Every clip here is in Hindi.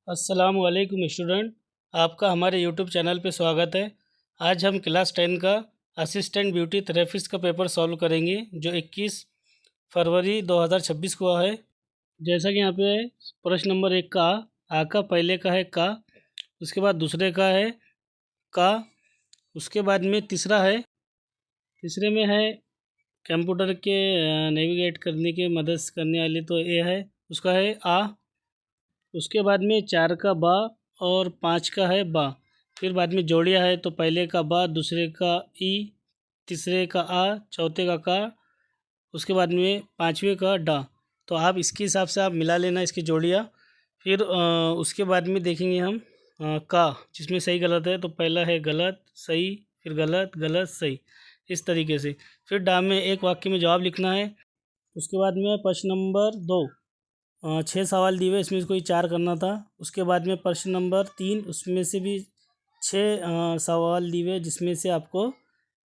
अस्सलामुअलैकुम स्टूडेंट, आपका हमारे यूट्यूब चैनल पे स्वागत है। आज हम क्लास 10 का असिस्टेंट ब्यूटी थेरेपिस्ट का पेपर सॉल्व करेंगे जो 21 फरवरी 2026 को है। जैसा कि यहाँ पे प्रश्न नंबर 1 का आ का पहले का है का, उसके बाद दूसरे का है का, उसके बाद में तीसरा है, तीसरे में है कंप्यूटर के नेविगेट करने की मदद करने वाली, तो ये है उसका है आ। उसके बाद में 4 का बा और 5 का है बा। फिर बाद में जोड़िया है, तो पहले का बा, दूसरे का ई, तीसरे का आ, चौथे का, उसके बाद में पाँचवें का डा। तो आप इसके हिसाब से आप मिला लेना इसकी जोड़ियाँ। फिर उसके बाद में देखेंगे हम का, जिसमें सही गलत है, तो पहला है गलत सही, फिर गलत गलत सही, इस तरीके से। फिर डा में एक वाक्य में जवाब लिखना है। उसके बाद में प्रश्न नंबर 2, 6 सवाल दिए हुए, इसमें से कोई 4 करना था। उसके बाद में प्रश्न नंबर 3, उसमें से भी 6 सवाल दिए हुए, जिसमें से आपको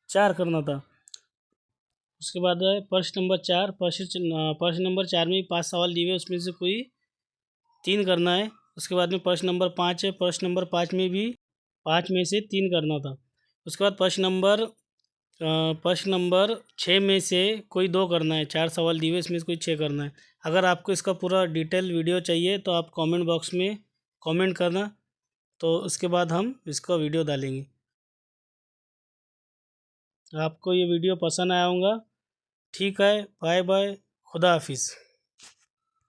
4 करना था। उसके बाद है प्रश्न नंबर 4, प्रश्न नंबर 4 में 5 सवाल दिए हुए, उसमें से कोई 3 करना है। उसके बाद में प्रश्न नंबर 5 है, प्रश्न नंबर 5 में भी 5 में से 3 करना था। उसके बाद प्रश्न नंबर 6 में से कोई 2 करना है। 4 सवाल दिए हुए, इसमें से कोई 6 करना है। अगर आपको इसका पूरा डिटेल वीडियो चाहिए तो आप कमेंट बॉक्स में कमेंट करना, तो उसके बाद हम इसका वीडियो डालेंगे। आपको ये वीडियो पसंद आया होगा। ठीक है, बाय बाय, खुदा हाफिज़।